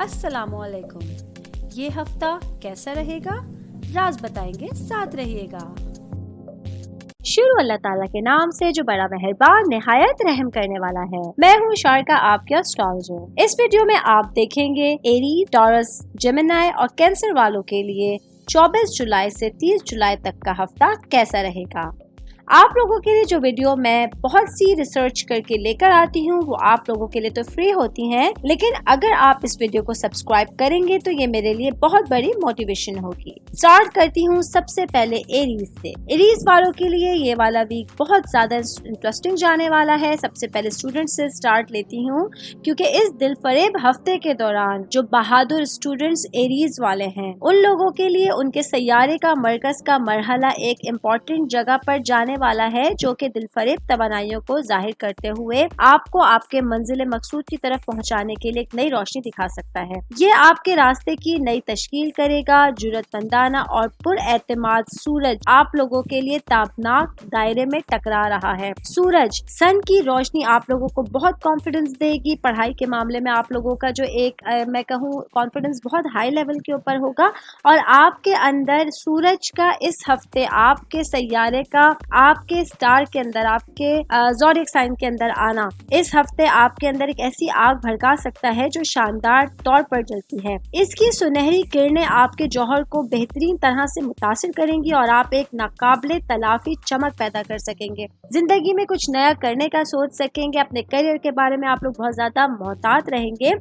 अस्सलाम वालेकुम। ये हफ्ता कैसा रहेगा, राज बताएंगे, साथ रहिएगा। शुरू अल्लाह ताला के नाम से जो बड़ा मेहरबान निहायत रहम करने वाला है। मैं हूँ शारका, आपके एस्ट्रोलॉजर। इस वीडियो में आप देखेंगे एरीज, टॉरस, जेमिनी और कैंसर वालों के लिए 24 जुलाई से 30 जुलाई तक का हफ्ता कैसा रहेगा। आप लोगों के लिए जो वीडियो मैं बहुत सी रिसर्च करके लेकर आती हूँ वो आप लोगों के लिए तो फ्री होती हैं, लेकिन अगर आप इस वीडियो को सब्सक्राइब करेंगे तो ये मेरे लिए बहुत बड़ी मोटिवेशन होगी। स्टार्ट करती हूँ सबसे पहले एरीज से। एरीज वालों के लिए ये वाला वीक बहुत ज्यादा इंटरेस्टिंग जाने वाला है। सबसे पहले स्टूडेंट से स्टार्ट लेती हूँ, क्योंकि इस दिलफरेब हफ्ते के दौरान जो बहादुर स्टूडेंट्स एरीज वाले हैं उन लोगों के लिए उनके सैयारे का मरकज का मरहला एक इम्पोर्टेंट जगह पर जाने वाला है, जो कि दिलफरेब तवानाइयों को जाहिर करते हुए आपको आपके मंजिल मकसूद की तरफ पहुंचाने के लिए एक नई रोशनी दिखा सकता है। ये आपके रास्ते की नई तश्कील करेगा। जुर्रतमंदाना और पुरएतमाद सूरज आप लोगों के लिए ताबनाक दायरे में टकरा रहा है। सूरज, सन की रोशनी आप लोगों को बहुत कॉन्फिडेंस देगी। पढ़ाई के मामले में आप लोगों का जो एक मैं कहूँ कॉन्फिडेंस बहुत हाई लेवल के ऊपर होगा, और आपके अंदर सूरज का इस हफ्ते आपके सैयारे का आपके स्टार के अंदर, आपके ज़ोडिएक साइन के अंदर आना इस हफ्ते आपके अंदर एक ऐसी आग भड़का सकता है जो शानदार तौर पर जलती है। इसकी सुनहरी किरणें आपके जौहर को बेहतरीन तरह से मुतासिर करेंगी और आप एक नाकाबिले तलाफी चमक पैदा कर सकेंगे। जिंदगी में कुछ नया करने का सोच सकेंगे। अपने करियर के बारे में आप लोग बहुत ज्यादा मोहतात रहेंगे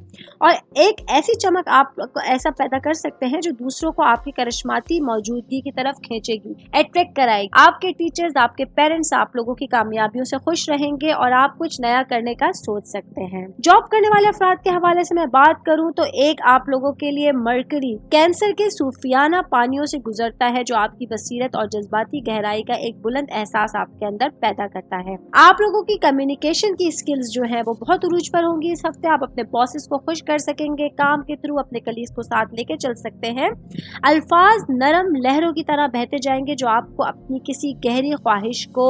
और एक ऐसी चमक आप लोग को ऐसा पैदा कर सकते हैं जो दूसरों को आपकी करिश्माती मौजूदगी की तरफ खींचेगी, अट्रैक्ट कराएगी। आपके टीचर्स, आपके पेरेंट्स आप लोगों की कामयाबियों से खुश रहेंगे और आप कुछ नया करने का सोच सकते हैं। जॉब करने वाले अफराद के हवाले से मैं बात करूं तो एक आप लोगों के लिए मरकरी कैंसर के सूफियाना पानियों से गुजरता है, जो आपकी बसीरत और जज्बाती गहराई का एक बुलंद एहसास आपके अंदर पैदा करता है। आप लोगों की कम्युनिकेशन की स्किल्स जो है वो बहुत उरूज पर होंगी इस हफ्ते। आप अपने बॉसेस को खुश कर सकेंगे। काम के थ्रू अपने कलीग्स को साथ लेके चल सकते हैं। अल्फाज नरम लहरों की तरह बहते जाएंगे जो आपको अपनी किसी गहरी ख्वाहिश को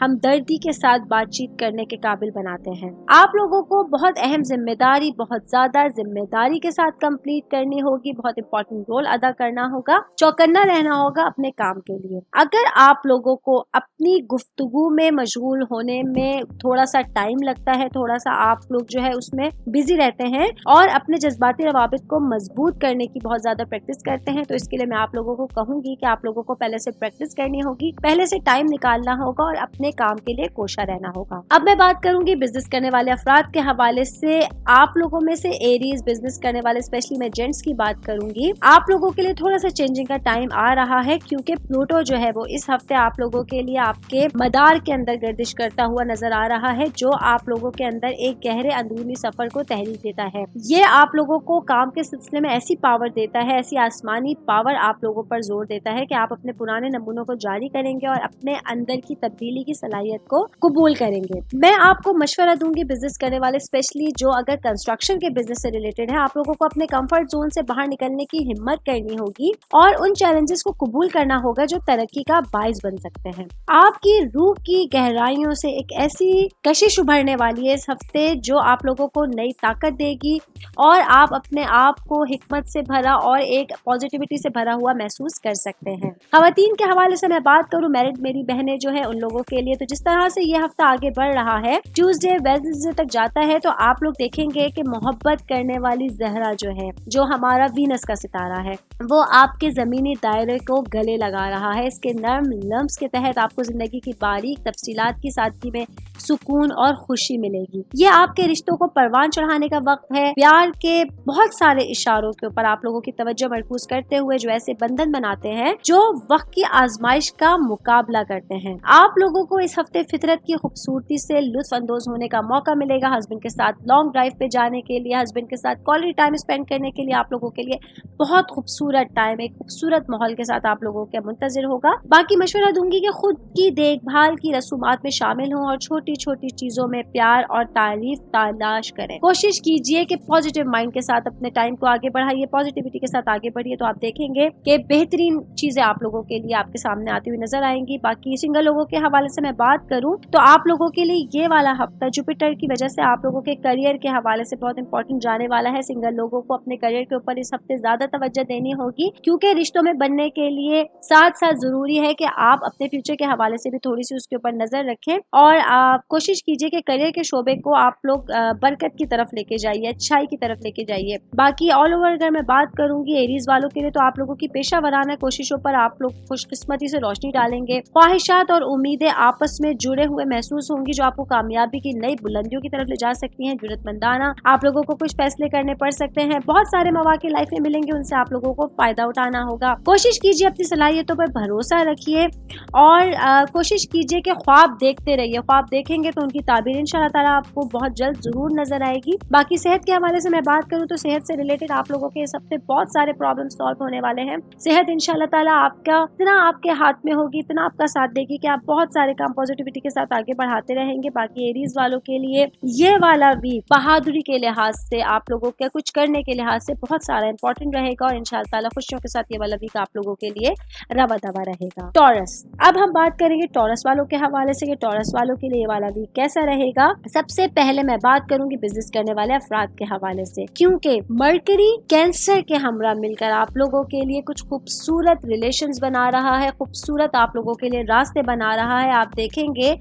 हमदर्दी के साथ बातचीत करने के काबिल बनाते हैं। आप लोगों को बहुत अहम जिम्मेदारी, बहुत ज्यादा जिम्मेदारी के साथ कंप्लीट करनी होगी। बहुत इंपॉर्टेंट रोल अदा करना होगा। चौकन्ना रहना होगा अपने काम के लिए। अगर आप लोगों को अपनी गुफ्तगू में मशगूल होने में थोड़ा सा टाइम लगता है, थोड़ा सा आप लोग जो है उसमें बिजी रहते हैं और अपने जज्बाती रवाबित को मजबूत करने की बहुत ज्यादा प्रैक्टिस करते हैं, तो इसके लिए मैं आप लोगों को कहूंगी कि आप लोगों को पहले से प्रैक्टिस करनी होगी, पहले से टाइम निकालना होगा और अपने काम के लिए कोशा रहना होगा। अब मैं बात करूंगी बिजनेस करने वाले अफराद के हवाले से। आप लोगों में से एरीज बिजनेस करने वाले, स्पेशली मैं जेंट्स की बात करूंगी, आप लोगों के लिए थोड़ा सा चेंजिंग का टाइम आ रहा है, क्योंकि प्लूटो जो है वो इस हफ्ते आप लोगों के लिए आपके मदार के अंदर गर्दिश करता हुआ नजर आ रहा है, जो आप लोगों के अंदर एक गहरे अंदरूनी सफर को तहरीक देता है। ये आप लोगों को काम के सिलसिले में ऐसी पावर देता है, ऐसी आसमानी पावर आप लोगों पर जोर देता है कि आप अपने पुराने नमूनों को जारी करेंगे और अपने अंदर की तब्दीली की सलाहियत को कबूल करेंगे। मैं आपको मशवरा दूंगी बिजनेस करने वाले, स्पेशली जो अगर कंस्ट्रक्शन के बिजनेस से रिलेटेड है, आप लोगों को अपने कंफर्ट जोन से बाहर निकलने की हिम्मत करनी होगी और उन चैलेंजेस को कबूल करना होगा जो तरक्की का बाइस बन सकते हैं। आपकी रूह की गहराइयों से एक ऐसी कशिश उभरने वाली है इस हफ्ते जो आप लोगों को नई ताकत देगी और आप अपने आप को हिकमत से भरा और एक पॉजिटिविटी से भरा हुआ महसूस कर सकते हैं। खवातीन के हवाले से मैं बात करूं, मैरिड मेरी बहनें जो है उन लोगों के लिए तो जिस तरह से ये हफ्ता आगे बढ़ रहा है, ट्यूसडे वेडनेसडे तक जाता है, तो आप लोग देखेंगे कि मोहब्बत करने वाली जहरा जो है, जो हमारा वीनस का सितारा है, वो आपके जमीनी दायरे को गले लगा रहा है। इसके नर्म लम्स के तहत आपको जिंदगी की बारीक तफसीलात की सादगी में सुकून और खुशी मिलेगी। ये आपके रिश्तों को परवान चढ़ाने का वक्त है। प्यार के बहुत सारे इशारों के ऊपर आप लोगों की तवज्जो मरकूज करते हुए जो ऐसे बंधन बनाते हैं जो वक्त की आजमाइश का मुकाबला करते हैं। आप लोगों को इस हफ्ते फितरत की खूबसूरती से लुत्फ अंदोज होने का मौका मिलेगा। हस्बैंड के साथ लॉन्ग ड्राइव पे जाने के लिए, हस्बैंड के साथ क्वालिटी टाइम स्पेंड करने के लिए आप लोगों के लिए बहुत खूबसूरत टाइम, एक खूबसूरत माहौल के साथ आप लोगों के मुंतजिर होगा। बाकी मशवरा दूंगी कि खुद की देखभाल की रसूमात में शामिल हों और छोटी छोटी चीजों में प्यार और तारीफ तलाश करें। कोशिश कीजिए कि पॉजिटिव माइंड के साथ अपने टाइम को आगे बढ़ाइए, पॉजिटिविटी के साथ आगे बढ़िए, तो आप देखेंगे कि बेहतरीन चीजें आप लोगों के लिए आपके सामने आती हुई नजर आएंगी। बाकी सिंगल लोगों के हवाले से मैं बात करूं तो आप लोगों के लिए ये वाला हफ्ता जुपिटर की वजह से आप लोगों के करियर के हवाले से बहुत इंपॉर्टेंट जाने वाला है। सिंगल लोगों को अपने करियर के ऊपर इस हफ्ते ज्यादा तवज्जो देनी होगी, क्योंकि रिश्तों में बनने के लिए साथ साथ जरूरी है कि आप अपने फ्यूचर के हवाले से भी थोड़ी सी उसके ऊपर नजर रखें और आप कोशिश कीजिए कि करियर के शोबे को आप लोग बरकत की तरफ लेके जाइए, अच्छाई की तरफ लेके जाइए। बाकी ऑल ओवर अगर मैं बात करूंगी एरीज वालों के लिए तो आप लोगों की पेशा वराना कोशिशों पर आप लोग खुशकिस्मती से रोशनी डालेंगे। ख्वाहिशात और उम्मीदें आपस में जुड़े हुए महसूस होंगी जो आपको कामयाबी की नई बुलंदियों की तरफ ले जा सकती हैं। जुर्रतमंदाना आप लोगों को कुछ फैसले करने पड़ सकते हैं। बहुत सारे मौके लाइफ में मिलेंगे, उनसे आप लोगों को फायदा उठाना होगा। कोशिश कीजिए अपनी सलाहियतों पर भरोसा रखिए और कोशिश कीजिए कि ख्वाब देखते रहिए। ख्वाब देखेंगे तो उनकी ताबीर इंशाअल्लाह ताला आपको बहुत जल्द जरूर नजर आएगी। बाकी सेहत के हवाले से मैं बात करूं तो सेहत से रिलेटेड आप लोगों के इस हफ्ते बहुत सारे प्रॉब्लम सॉल्व होने वाले हैं। सेहत इंशाअल्लाह ताला आपका इतना आपके हाथ में होगी, इतना आपका साथ देगी कि आप बहुत सारे काम पॉजिटिविटी के साथ आगे बढ़ाते रहेंगे। बाकी एरीज वालों के लिए ये वाला वीक बहादुरी के लिहाज से आप लोगों के कुछ करने के लिहाज से बहुत सारा इंपॉर्टेंट रहेगा और इंशाअल्लाह ताला खुशियों के साथ ये वाला वीक आप लोगों के लिए रवा दवा रहेगा। टॉरस, अब हम बात करेंगे टॉरस वालों के हवाले से कि टॉरस वालों के लिए ये वाला वीक कैसा रहेगा। सबसे पहले मैं बात करूंगी बिजनेस करने वाले अफराद के हवाले से, क्योंकि मरकरी कैंसर के हमरा मिलकर आप लोगों के लिए कुछ खूबसूरत रिलेशंस बना रहा है, खूबसूरत आप लोगों के लिए रास्ते बना रहा है। आप देखेंगे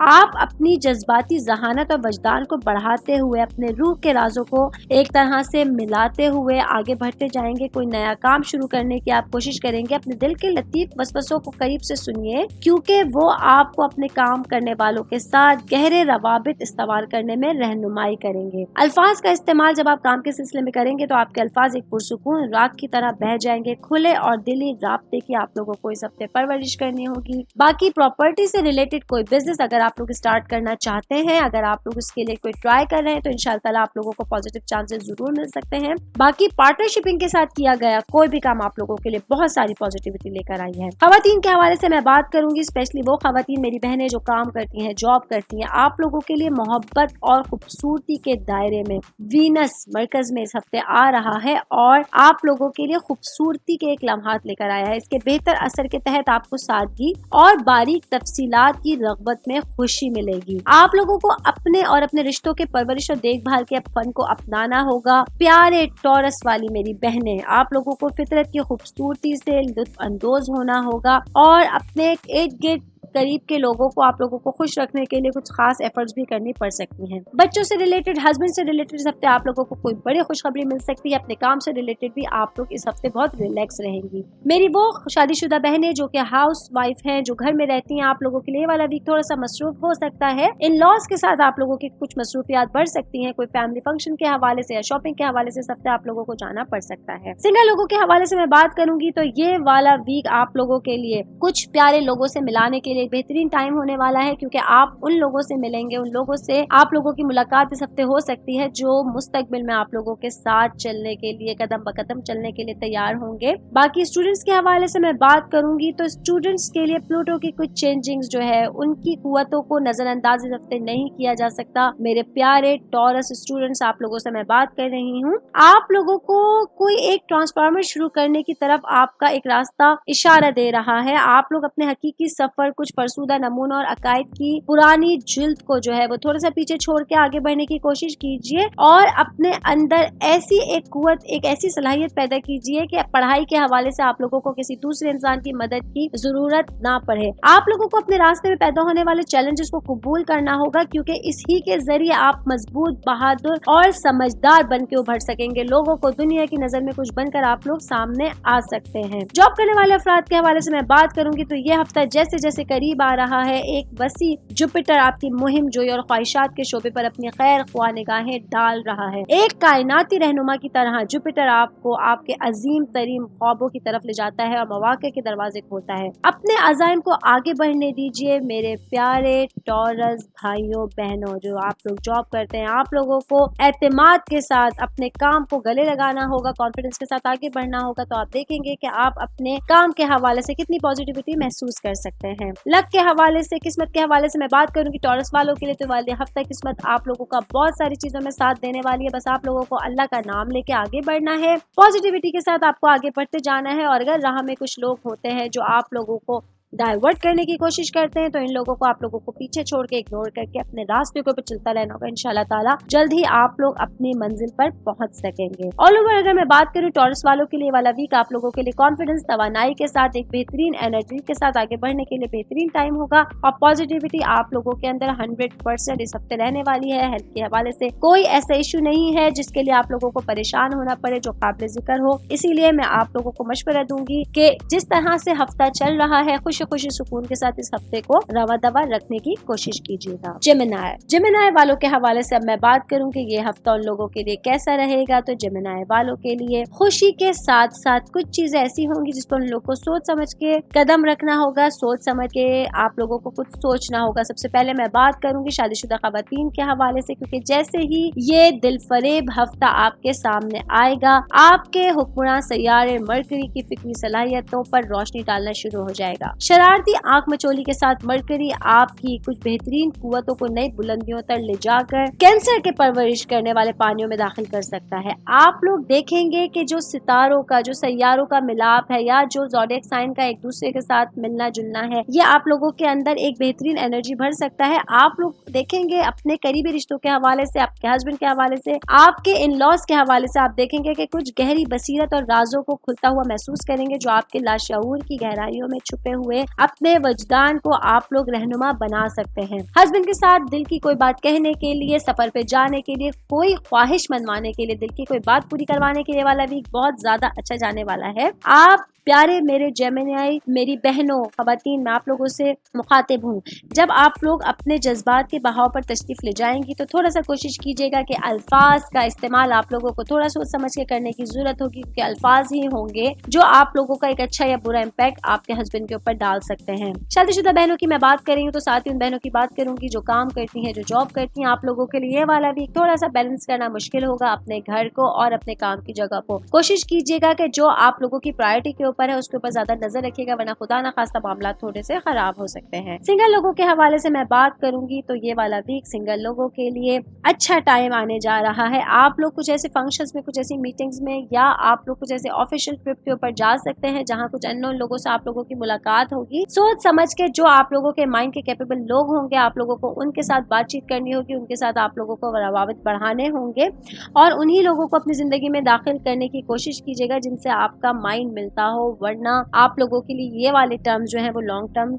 आप अपनी जज्बाती जहानत और वजदान को बढ़ाते हुए अपने रूह के राजों को एक तरह से मिलाते हुए आगे बढ़ते जाएंगे। कोई नया काम शुरू करने की आप कोशिश करेंगे। अपने दिल के लतीफ वसवसों को करीब से सुनिए, क्योंकि वो आपको अपने काम करने वालों के साथ गहरे रवाबित इस्तेमाल करने में रहनुमाई करेंगे। अल्फाज का इस्तेमाल जब आप काम के सिलसिले में करेंगे तो आपके अल्फाज एक पुरसुकून राग की तरह बह जाएंगे। खुले और दिली राब्ते की आप लोगों को इस हफ्ते परवरिश करनी होगी। बाकी प्रॉपर्टी से रिलेटेड कोई बिजनेस अगर आप लोग स्टार्ट करना चाहते हैं, अगर आप लोग उसके लिए कोई ट्राई कर रहे हैं तो इंशाअल्लाह ताला आप लोगों को पॉजिटिव चांसेस जरूर मिल सकते हैं। बाकी पार्टनरशिपिंग के साथ किया गया कोई भी काम आप लोगों के लिए बहुत सारी पॉजिटिविटी लेकर आई है। खवातीन के हवाले से मैं बात करूंगी, स्पेशली वो खवातीन मेरी बहनें जो काम करती हैं, जॉब करती हैं, आप लोगों के लिए मोहब्बत और खूबसूरती के दायरे में वीनस मरकज में इस हफ्ते आ रहा है और आप लोगों के लिए खूबसूरती के एक लम्हात लेकर आया है। इसके बेहतर असर के तहत आपको सादगी और बारीक तफसीलात की रग़बत में खुशी मिलेगी। आप लोगों को अपने और अपने रिश्तों के परवरिश और देखभाल के फन को अपनाना होगा। प्यारे टॉरस वाली मेरी बहनें, आप लोगों को फितरत की खूबसूरती से लुत्फ अंदोज होना होगा और अपने इर्द गिर्द करीब के लोगों को आप लोगों को खुश रखने के लिए कुछ खास एफर्ट्स भी करनी पड़ सकती हैं। बच्चों से रिलेटेड, हस्बैंड से रिलेटेड इस हफ्ते आप लोगों को कोई बड़ी खुशखबरी मिल सकती है। अपने काम से रिलेटेड भी आप लोग इस हफ्ते बहुत रिलैक्स रहेंगी। मेरी वो शादीशुदा बहनें जो कि हाउस वाइफ हैं, जो घर में रहती हैं, आप लोगों के लिए वाला वीक थोड़ा सा मसरूफ हो सकता है। इन लॉज के साथ आप लोगों की कुछ मसरूफियात बढ़ सकती हैं। कोई फैमिली फंक्शन के हवाले से या शॉपिंग के हवाले से इस हफ्ते आप लोगों को जाना पड़ सकता है। सिंगल लोगों के हवाले से मैं बात करूंगी तो ये वाला वीक आप लोगों के लिए कुछ प्यारे लोगों से मिलाने के लिए बेहतरीन टाइम होने वाला है, क्योंकि आप उन लोगों से मिलेंगे, उन लोगों से आप लोगों की मुलाकात इस हफ्ते हो सकती है जो मुस्तकबिल में आप लोगों के साथ चलने के लिए, कदम ब कदम चलने के लिए तैयार होंगे। बाकी स्टूडेंट्स के हवाले से मैं बात करूंगी तो स्टूडेंट्स के लिए प्लूटो की कुछ चेंजिंग्स जो है उनकी कुव्वतों को नजरअंदाज इस हफ्ते नहीं किया जा सकता। मेरे प्यारे टॉरस स्टूडेंट्स, आप लोगों से मैं बात कर रही हूँ। आप लोगों को कोई एक ट्रांसफार्मर शुरू करने की तरफ आपका एक रास्ता इशारा दे रहा है। आप लोग अपने हकीकी सफर, कुछ फरसूदा नमूना और अकायद की पुरानी जिल्द को जो है वो थोड़ा सा पीछे छोड़ के आगे बढ़ने की कोशिश कीजिए और अपने अंदर ऐसी एक कुव्वत, एक ऐसी सलाहियत पैदा कीजिए कि पढ़ाई के हवाले से आप लोगों को किसी दूसरे इंसान की मदद की जरूरत ना पड़े। आप लोगों को अपने रास्ते में पैदा होने वाले चैलेंजेस को कबूल करना होगा, क्योंकि इसी के जरिए आप मजबूत, बहादुर और समझदार बन के उभर सकेंगे। लोगों को दुनिया की नजर में कुछ बनकर आप लोग सामने आ सकते हैं। जॉब करने वाले अफराद के हवाले से मैं बात करूंगी तो ये हफ्ता जैसे जैसे قریब آ رہا ہے. ایک وسیع جوپیٹر آپ کی مہم جوئی اور خواہشات کے شعبے پر اپنی خیر خواہ نگاہیں ڈال رہا ہے. ایک کائناتی رہنما کی طرح جوپیٹر آپ کو آپ کے عظیم ترین خوابوں کی طرف لے جاتا ہے اور مواقع کے دروازے کھولتا ہے. اپنے عزائم کو آگے بڑھنے دیجیے میرے پیارے ٹورس بھائیوں بہنوں. جو آپ لوگ جاب کرتے ہیں, آپ لوگوں کو اعتماد کے ساتھ اپنے کام کو گلے لگانا ہوگا, کانفیڈنس کے ساتھ آگے بڑھنا ہوگا. تو آپ دیکھیں گے کہ آپ اپنے کام کے حوالے سے کتنی پازیٹیوٹی محسوس کر سکتے ہیں. لک کے حوالے سے, قسمت کے حوالے سے میں بات کروں گی ٹورس والوں کے لیے, تو والے ہفتہ قسمت آپ لوگوں کا بہت ساری چیزوں میں ساتھ دینے والی ہے. بس آپ لوگوں کو اللہ کا نام لے کے آگے بڑھنا ہے, پازیٹیوٹی کے ساتھ آپ کو آگے بڑھتے جانا ہے. اور اگر راہ میں کچھ لوگ ہوتے ہیں جو آپ لوگوں کو ڈائیورٹ کرنے کی کوشش کرتے ہیں, تو ان لوگوں کو آپ لوگوں کو پیچھے چھوڑ کے اگنور کر کے اپنے راستے کے اوپر چلتا رہنا ہوگا. انشاءاللہ تعالیٰ جلد ہی آپ لوگ اپنی منزل پر پہنچ سکیں گے. آل اوور اگر میں بات کروں ٹورس والوں کے لیے والا ویک آپ لوگوں کے لیے کانفیڈنس, توانائی کے ساتھ, ایک بہترین انرجی کے ساتھ آگے بڑھنے کے لیے بہترین ٹائم ہوگا. اور پازیٹیوٹی آپ لوگوں کے اندر 100% اس ہفتے رہنے والی ہے. ہیلتھ کے حوالے سے کوئی ایسا ایشو نہیں ہے جس کے لیے آپ لوگوں کو پریشان ہونا پڑے, جو قابل ذکر ہو. اسی لیے میں آپ لوگوں کو مشورہ دوں گی کہ جس طرح سے ہفتہ چل رہا ہے, خوشی خوشی سکون کے ساتھ اس ہفتے کو روا دوا رکھنے کی کوشش کیجیے گا. جیمنائی والوں کے حوالے سے اب میں بات کروں کہ یہ ہفتہ ان لوگوں کے لیے کیسا رہے گا. تو جیمنائی والوں کے لیے خوشی کے ساتھ ساتھ کچھ چیزیں ایسی ہوں گی جس پر ان لوگوں کو سوچ سمجھ کے قدم رکھنا ہوگا, سوچ سمجھ کے آپ لوگوں کو کچھ سوچنا ہوگا. سب سے پہلے میں بات کروں گی شادی شدہ خواتین کے حوالے سے, کیونکہ جیسے ہی یہ دل فریب ہفتہ آپ کے سامنے آئے گا, آپ کے حکمراں سیارے مرکری کی فکری صلاحیتوں پر روشنی ڈالنا شروع ہو جائے گا. شرارتی آنکھ مچولی کے ساتھ مرکری آپ کی کچھ بہترین قوتوں کو نئی بلندیوں تک لے جا کر کینسر کے پرورش کرنے والے پانیوں میں داخل کر سکتا ہے. آپ لوگ دیکھیں گے کہ جو ستاروں کا, جو سیاروں کا ملاپ ہے, یا جو زوڈیک سائن کا ایک دوسرے کے ساتھ ملنا جلنا ہے, یہ آپ لوگوں کے اندر ایک بہترین انرجی بھر سکتا ہے. آپ لوگ دیکھیں گے اپنے قریبی رشتوں کے حوالے سے, آپ کے ہسبینڈ کے حوالے سے, آپ کے ان لاز کے حوالے سے آپ دیکھیں گے کہ کچھ گہری بصیرت اور رازوں کو کھلتا ہوا محسوس کریں گے, جو آپ کے لاشعور کی گہرائیوں میں چھپے ہوئے اپنے وجدان کو آپ لوگ رہنما بنا سکتے ہیں. ہسبینڈ کے ساتھ دل کی کوئی بات کہنے کے لیے, سفر پہ جانے کے لیے, کوئی خواہش منوانے کے لیے, دل کی کوئی بات پوری کروانے کے لیے والا ویک بہت زیادہ اچھا جانے والا ہے. آپ پیارے میرے جیمنائی, میری بہنوں خواتین, میں آپ لوگوں سے مخاطب ہوں. جب آپ لوگ اپنے جذبات کے بہاؤ پر تشریف لے جائیں گی تو تھوڑا سا کوشش کیجیے گا کہ الفاظ کا استعمال آپ لوگوں کو تھوڑا سوچ سمجھ کے کرنے کی ضرورت ہوگی, کیونکہ الفاظ ہی ہوں گے جو آپ لوگوں کا ایک اچھا یا برا امپیکٹ آپ کے ہسبینڈ کے اوپر ڈال سکتے ہیں. شادی شدہ بہنوں کی میں بات کریں تو ساتھ ہی ان بہنوں کی بات کروں گی جو کام کرتی ہیں, جو جاب کرتی ہیں. آپ لوگوں کے لیے یہ والا ویک تھوڑا سا بیلنس کرنا مشکل ہوگا اپنے گھر کو اور اپنے کام کی جگہ کو. کوشش کیجیے گا کہ جو آپ لوگوں کی پرائرٹی کے اوپر ہے اس کے اوپر زیادہ نظر رکھیے گا, ورنہ خدا نہ خواستہ معاملات تھوڑے سے خراب ہو سکتے ہیں. سنگل لوگوں کے حوالے سے میں بات کروں گی تو یہ والا ویک سنگل لوگوں کے لیے اچھا ٹائم آنے جا رہا ہے. آپ لوگ کچھ ایسے فنکشنز میں, کچھ ایسی میٹنگز میں, یا آپ لوگ کچھ ایسے آفیشیل ٹرپ کے اوپر جا سکتے ہیں جہاں کچھ اننون لوگوں سے آپ لوگوں کی ملاقات ہوگی. سوچ سمجھ کے جو آپ لوگوں کے مائنڈ کے کیپیبل لوگ ہوں گے, آپ لوگوں کو ان کے ساتھ بات چیت کرنی ہوگی, ان کے ساتھ آپ لوگوں کو روابط بڑھانے ہوں گے, اور انہی لوگوں کو اپنی زندگی میں داخل کرنے کی کوشش کیجیے گا جن سے آپ کا مائنڈ ملتا ہو, ورنہ آپ لوگوں کے لیے یہ والے ٹرمز جو ہیں وہ لانگ ٹرم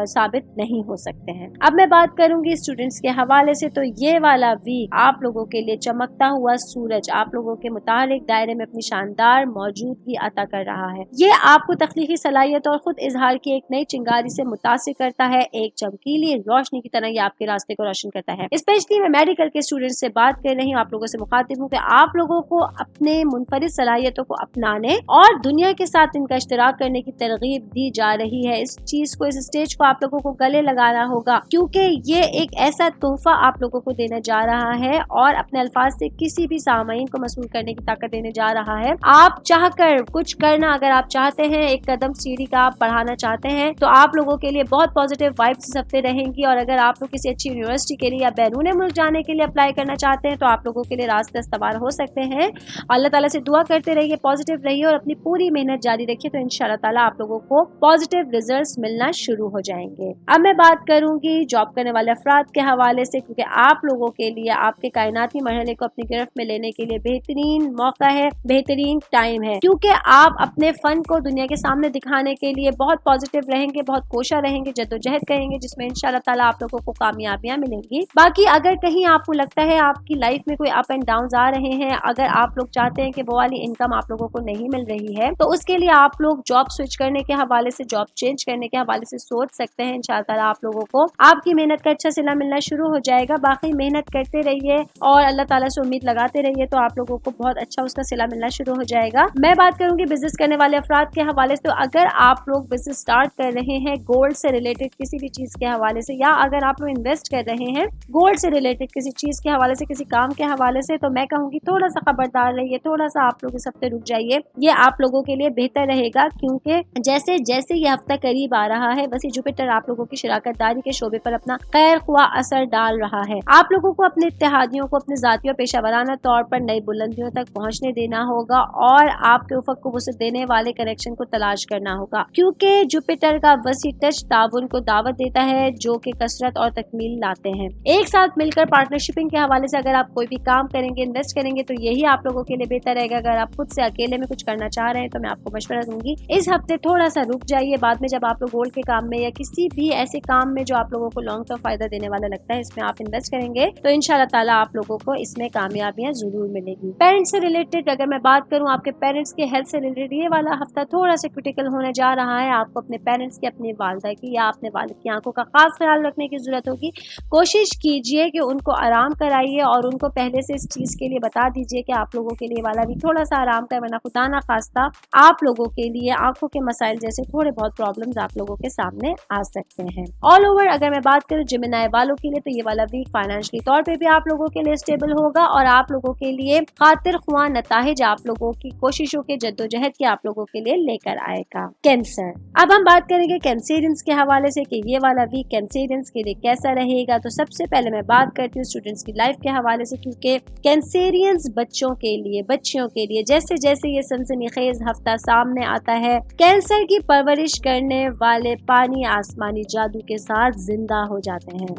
ثابت نہیں ہو سکتے ہیں. اب میں بات کروں گی اسٹوڈنٹس کے حوالے سے, تو یہ والا ویک آپ لوگوں کے لیے چمکتا ہوا سورج آپ لوگوں کے متعلق دائرے میں اپنی شاندار موجودگی عطا کر رہا ہے. یہ آپ کو تخلیقی صلاحیت اور خود اظہار کی ایک نئی چنگاری سے متاثر کرتا ہے. ایک چمکیلی روشنی کی طرح یہ آپ کے راستے کو روشن کرتا ہے. اسپیشلی میں میڈیکل کے اسٹوڈنٹس سے بات کر رہی ہوں, آپ لوگوں سے مخاطب ہوں کہ آپ لوگوں کو اپنے منفرد صلاحیتوں کو اپنانے اور دنیا کے ساتھ ان کا اشتراک کرنے کی ترغیب دی جا رہی ہے. اس چیز کو, اس اسٹیج کو آپ لوگوں کو گلے لگانا ہوگا, کیونکہ یہ ایک ایسا تحفہ آپ لوگوں کو دینے جا رہا ہے اور اپنے الفاظ سے کسی بھی سامعین کو مسحور کرنے کی طاقت دینے جا رہا ہے. آپ چاہ کر کچھ کرنا اگر آپ چاہتے ہیں, ایک قدم سیڑھی کا آپ بڑھانا چاہتے ہیں, تو آپ لوگوں کے لیے بہت پازیٹیو وائبس اس ہفتے رہیں گی. اور اگر آپ لوگ کسی اچھی یونیورسٹی کے لیے یا بیرون ملک جانے کے لیے اپلائی کرنا چاہتے ہیں تو آپ لوگوں کے لیے راستے استوار ہو سکتے ہیں. اللہ تعالیٰ سے دعا کرتے رہیے, پازیٹیو رہیے اور اپنی پوری محنت جاری رکھیے, تو انشاءاللہ تعالیٰ آپ لوگوں کو پازیٹیو ریزلٹس ملنا شروع ہو جائیں گے. اب میں بات کروں گی جاب کرنے والے افراد کے حوالے سے, کیونکہ آپ لوگوں کے لیے آپ کے کائناتی مرحلے کو اپنی گرفت میں لینے کے لیے بہترین موقع ہے, بہترین ٹائم ہے, کیونکہ آپ اپنے فن کو دنیا کے سامنے دکھانے کے لیے بہت پازیٹیو رہیں گے, بہت کوشاں رہیں گے, جدوجہد کریں گے, جس میں انشاءاللہ تعالیٰ آپ لوگوں کو کامیابیاں ملیں گی. باقی اگر کہیں آپ کو لگتا ہے آپ کی لائف میں کوئی اپ اینڈ ڈاؤنز آ رہے ہیں, اگر آپ لوگ چاہتے ہیں کہ وہ والی انکم آپ لوگوں کو نہیں مل رہی ہے, تو اس کے لیے आप लोग जॉब स्विच करने के हवाले से, जॉब चेंज करने के हवाले से सोच सकते हैं। इंशाअल्लाह ताला आप लोगों को आपकी मेहनत का अच्छा सिला मिलना शुरू हो जाएगा। बाकी मेहनत करते रहिए और अल्लाह ताला से उम्मीद लगाते रहिए तो आप लोगों को बहुत अच्छा उसका सिला मिलना शुरू हो जाएगा। मैं बात करूंगी बिजनेस करने वाले अफराद के हवाले से। तो अगर आप लोग बिजनेस स्टार्ट कर रहे हैं गोल्ड से रिलेटेड किसी भी चीज के हवाले से, या अगर आप लोग इन्वेस्ट कर रहे हैं गोल्ड से रिलेटेड किसी चीज के हवाले से, किसी काम के हवाले से, तो मैं कहूंगी थोड़ा सा खबरदार रहिए, थोड़ा सा आप लोग इस हफ्ते रुक जाइए। ये आप लोगों के लिए बेहतर रहेगा, क्योंकि जैसे जैसे ये हफ्ता करीब आ रहा है वैसे जुपिटर आप लोगों की शराकतदारी के शोबे पर अपना खैर ख्वाह असर डाल रहा है। आप लोगों को अपने इत्तेहादियों को अपने जाती और पेशा वराना तौर पर नई बुलंदियों तक पहुंचने देना होगा और आपके उफक को वसअत देने वाले कनेक्शन को तलाश करना होगा, क्योंकि जुपिटर का वसी टच ताउन को दावत देता है जो कि कसरत और तकमील लाते हैं। एक साथ मिलकर पार्टनरशिपिंग के हवाले से अगर आप कोई भी काम करेंगे, इन्वेस्ट करेंगे, तो यही आप लोगों के लिए बेहतर रहेगा। अगर आप खुद से अकेले में कुछ करना चाह रहे हैं तो मैं आपको मशवरा दूंगी इस हफ्ते थोड़ा सा रुक जाइए। बाद में जब आप लोग गोल्ड के काम में या किसी भी ऐसे काम में जो आप लोगों को लॉन्ग टर्म फायदा देने वाला लगता है इसमें आप इन्वेस्ट करेंगे तो इंशाल्लाह ताला आप लोगों को इसमें कामयाबियां जरूर मिलेगी। पेरेंट्स से रिलेटेड अगर मैं बात करूं, आपके पेरेंट्स के हेल्थ से रिलेटेड ये वाला हफ्ता थोड़ा सा क्रिटिकल होने जा रहा है। आपको अपने पेरेंट्स की, अपनी वालिदा की या अपने वालिद की आंखों का खास ख्याल रखने की जरूरत होगी। कोशिश कीजिए कि उनको आराम कराइए और उनको पहले से इस चीज के लिए बता दीजिए कि आप लोगों के लिए वाला भी थोड़ा सा आराम का, वरना खुदा ना खास्ता आप लोगों के लिए आंखों के मसाइल जैसे थोड़े बहुत प्रॉब्लम्स आप लोगों के सामने आ सकते हैं। ऑल ओवर अगर मैं बात करूं जिमिनाई वालों के लिए तो ये वाला वीक फाइनेंशियली तौर पे भी आप लोगों के लिए स्टेबल होगा और आप लोगों के लिए खातिर ख्वाह नताइज आप लोगों की कोशिशों के जद्दोजहद के आप लोगों के लिए लेकर आएगा। कैंसर, अब हम बात करेंगे कैंसेरियंस के हवाले से कि ये वाला वीक कैंसेरियंस के लिए कैसा रहेगा। तो सबसे पहले मैं बात करती हूँ स्टूडेंट्स की लाइफ के हवाले से, क्योंकि कैंसेरियंस बच्चों के लिए, बच्चियों के लिए जैसे जैसे ये सनसनीखेज हफ्ता सामने आता है, कैंसर की परवरिश करने वाले पानी आसमानी जादू के साथ जिंदा हो जाते हैं।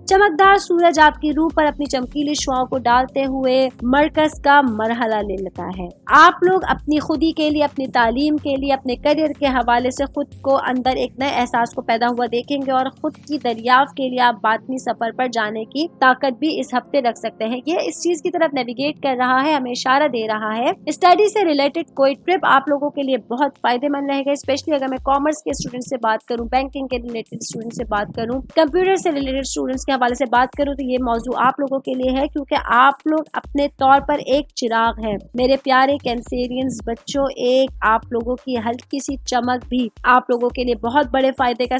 चमकदार सूरज आपकी रूह पर अपनी चमकीली शुआओं को डालते हुए मरकज का मरहला ले लेता है। आप लोग अपनी खुदी के लिए, अपनी तालीम के लिए, अपने करियर के हवाले से खुद को अंदर एक नए एहसास को पैदा हुआ देखेंगे और खुद की दरियाफ्त के लिए आप बातनी सफर पर जाने की ताकत भी इस हफ्ते रख सकते हैं। ये इस चीज की तरफ नेविगेट कर रहा है, हमें इशारा दे रहा है। स्टडी से रिलेटेड कोई ट्रिप आप लोगों के लिए बहुत फायदेमंद रहेगा, स्पेशली अगर मैं कॉमर्स के स्टूडेंट से बात करूं, बैंकिंग के रिलेटेड स्टूडेंट से बात करूं, कंप्यूटर से रिलेटेड स्टूडेंट्स के हवाले से बात करूं तो ये मौजू आप लोगों के लिए है, क्योंकि आप लोग अपने तौर पर एक चिराग हैं। मेरे प्यारे कैंसेरियंस बच्चों, एक आप लोगों की हल्की सी चमक भी आप लोगों के लिए बहुत बड़े फायदे का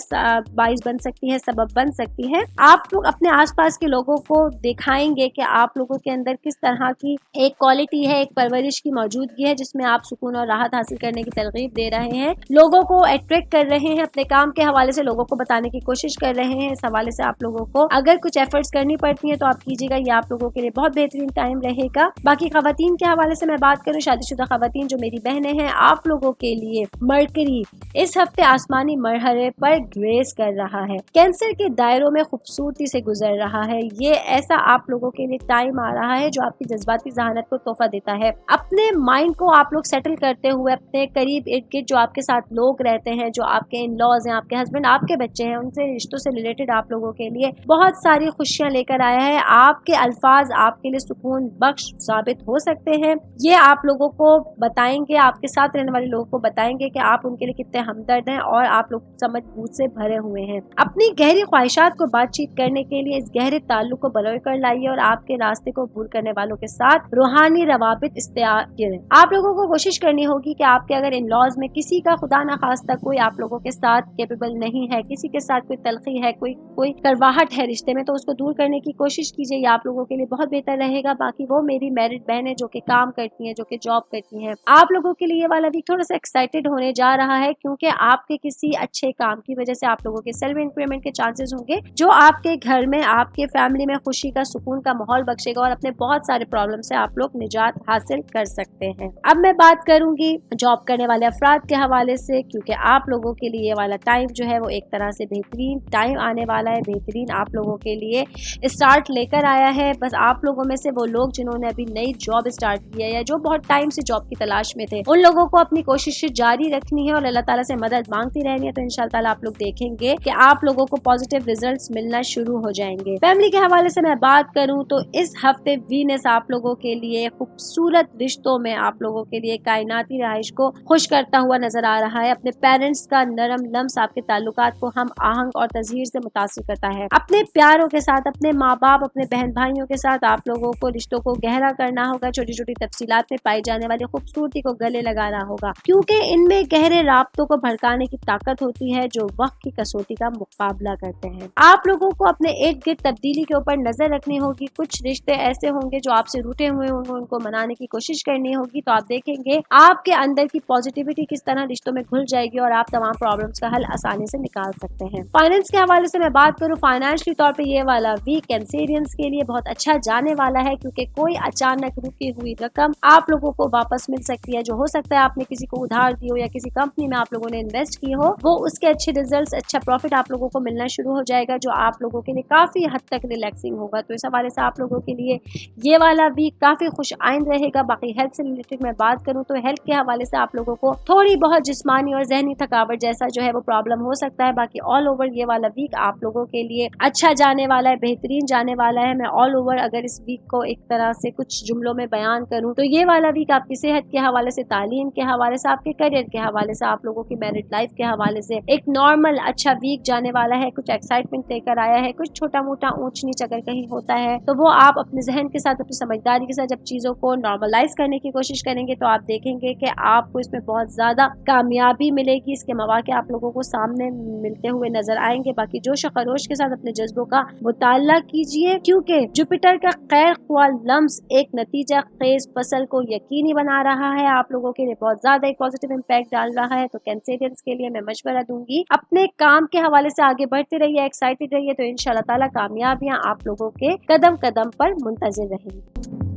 बाइस बन सकती है, सबब बन सकती है। आप लोग अपने आसपास के लोगों को दिखाएंगे कि आप लोगों के अंदर किस तरह की एक क्वालिटी है, एक परवरिश की मौजूदगी है जिसमें आप सुकून और राहत हासिल करने की तरगीब दे रहे हैं, लोगों को अट्रैक्ट कर रहे हैं, अपने काम के हवाले से लोगों को बताने की कोशिश कर रहे हैं। इस हवाले से आप लोगों को अगर कुछ एफर्ट्स करनी पड़ती है तो आप कीजिएगा, ये आप लोगों के लिए बहुत बेहतरीन टाइम रहेगा। बाकी खवातीन के हवाले से मैं बात करूं, शादीशुदा खवातीन जो मेरी बहनें हैं, आप लोगों के लिए मरकरी इस हफ्ते आसमानी मरहले पर ग्रेस कर रहा है, कैंसर के दायरों में खूबसूरती से गुजर रहा है। ये ऐसा आप लोगों के लिए टाइम आ रहा है जो आपकी जज्बाती जहानत को तोहफा देता है। अपने माइंड को आप लोग सेटल करते हुए अपने करीब इर्द गिर्द जो आपके साथ लोग रहते हैं, जो आपके इन लॉज हैं, आपके हस्बैंड, आपके बच्चे हैं, उनसे रिश्तों से रिलेटेड आप लोगों के लिए बहुत सारी खुशियां लेकर आया है। आपके अल्फाज आपके लिए सुकून बख्श साबित हो सकते हैं। ये आप लोगों को बताएंगे, आपके साथ रहने वाले लोगों को बताएंगे कि आप उनके लिए कितने हमदर्द हैं और आप लोग समझ बूझ से भरे हुए हैं। अपनी गहरी ख्वाहिशात को बातचीत करने के लिए इस गहरे ताल्लुक को बलौर कर लाइए और आपके रास्ते को भूल करने वालों के साथ रूहानी रवाबित इख्तियार करें। आप लोगों को कोशिश करनी होगी कि आपके अगर इन लॉज में किसी का खुदा ना खास्ता कोई आप लोगों के साथ कैपेबल नहीं है, किसी के साथ कोई तलखी है, कोई करवाहट है रिश्ते में, तो उसको दूर करने की कोशिश कीजिए। ये आप लोगों के लिए बहुत बेहतर रहेगा। बाकी वो मेरी मैरिड बहनें जो कि काम करती हैं, जो कि जॉब करती हैं, आप लोगों के लिए ये वाला वीक थोड़ा सा एक्साइटेड होने जा रहा है, क्योंकि आपके किसी अच्छे काम की वजह से आप लोगों के सैलरी इंक्रीमेंट के चांसेस होंगे जो आपके घर में, आपके फैमिली में खुशी का, सुकून का माहौल बख्शेगा और अपने बहुत सारे प्रॉब्लम से आप लोग निजात हासिल कर सकते हैं। अब मैं बात करूंगी जॉब करने वाले अफराद के हवाले से, क्योंकि आप लोगों के लिए ये वाला टाइम जो है वो एक तरह से बेहतरीन टाइम आने वाला है। बेहतरीन आप लोगों لوگوں کے لیے اسٹارٹ لے کر آیا ہے. بس آپ لوگوں میں سے وہ لوگ جنہوں نے ابھی نئی جاب اسٹارٹ کی ہے یا جو بہت ٹائم سے جاب کی تلاش میں تھے, ان لوگوں کو اپنی کوششیں جاری رکھنی ہے اور اللہ تعالیٰ سے مدد مانگتی رہنی ہے. تو ان شاء اللہ تعالیٰ آپ لوگ دیکھیں گے کہ آپ لوگوں کو پازیٹیو ریزلٹس ملنا شروع ہو جائیں گے. فیملی کے حوالے سے میں بات کروں تو اس ہفتے وینس آپ لوگوں کے لیے خوبصورت رشتوں میں آپ لوگوں کے لیے کائناتی رہائش کو خوش کرتا ہوا نظر آ رہا ہے. اپنے پیرنٹس کا نرم لمس آپ کے تعلقات کو ہم آہنگ اور تزہیر سے متاثر کرتا ہے. اپنے پیاروں کے ساتھ, اپنے ماں باپ, اپنے بہن بھائیوں کے ساتھ آپ لوگوں کو رشتوں کو گہرا کرنا ہوگا. چھوٹی چھوٹی تفصیلات میں پائی جانے والی خوبصورتی کو گلے لگانا ہوگا, کیونکہ ان میں گہرے رابطوں کو بھڑکانے کی طاقت ہوتی ہے جو وقت کی کسوٹی کا مقابلہ کرتے ہیں. آپ لوگوں کو اپنے ارد گرد تبدیلی کے اوپر نظر رکھنی ہوگی. کچھ رشتے ایسے ہوں گے جو آپ سے روٹے ہوئے ہوں گے, ان کو منانے کی کوشش کرنی ہوگی. تو آپ دیکھیں گے آپ کے اندر کی پازیٹیوٹی کس طرح رشتوں میں گھل جائے گی اور آپ تمام پرابلمس کا حل آسانی سے نکال سکتے ہیں. فائنینس کے حوالے سے میں بات کروں, فائنینشلی طور پہ یہ والا ویک کینسیرینس کے لیے بہت اچھا جانے والا ہے, کیونکہ کوئی اچانک رکی ہوئی رقم آپ لوگوں کو واپس مل سکتی ہے. جو ہو سکتا ہے آپ نے کسی کو ادھار دی ہو یا کسی کمپنی میں آپ لوگوں نے انویسٹ کی ہو, وہ اس کے اچھے ریزلٹس, اچھا پروفٹ آپ لوگوں کو ملنا شروع ہو جائے گا, جو آپ لوگوں کے لیے کافی حد تک ریلیکسنگ ہوگا. تو اس حوالے سے آپ لوگوں کے لیے یہ والا ویک کافی خوش آئند رہے گا. باقی ہیلتھ سے ریلیٹڈ میں بات کروں تو ہیلتھ کے حوالے سے آپ لوگوں کو تھوڑی بہت جسمانی اور ذہنی تھکاوٹ جیسا جو ہے وہ پرابلم ہو سکتا ہے. باقی آل اوور یہ والا ویک آپ لوگوں کے لیے اچھا جانے والا ہے, بہترین جانے والا ہے. میں آل اوور اگر اس ویک کو ایک طرح سے کچھ جملوں میں بیان کروں تو یہ والا ویک آپ کی صحت کے حوالے سے, تعلیم کے حوالے سے, آپ کے کیریئر کے حوالے سے, آپ لوگوں کی میرڈ لائف کے حوالے سے ایک نارمل اچھا ویک جانے والا ہے. کچھ ایکسائٹمنٹ لے کر آیا ہے, کچھ چھوٹا موٹا اونچ نیچ اگر کہیں ہوتا ہے تو وہ آپ اپنے ذہن کے ساتھ, اپنی سمجھداری کے ساتھ جب چیزوں کو نارملائز کرنے کی کوشش کریں گے تو آپ دیکھیں گے کہ آپ کو اس میں بہت زیادہ کامیابی ملے گی. اس کے مواقع آپ لوگوں کو سامنے ملتے ہوئے نظر آئیں گے. باقی جوش و خروش کے ساتھ اپنے جذبوں کا مطالعہ کیجیے, کیونکہ جوپیٹر کا خیر خواہ لمس ایک نتیجہ خیز فصل کو یقینی بنا رہا ہے, آپ لوگوں کے لیے بہت زیادہ ایک پازیٹیو امپیکٹ ڈال رہا ہے. تو کینسیرینس کے لیے میں مشورہ دوں گی, اپنے کام کے حوالے سے آگے بڑھتے رہیے, ایکسائٹیڈ رہیے, تو انشاءاللہ تعالی کامیابیاں آپ لوگوں کے قدم قدم پر منتظر رہیں گی.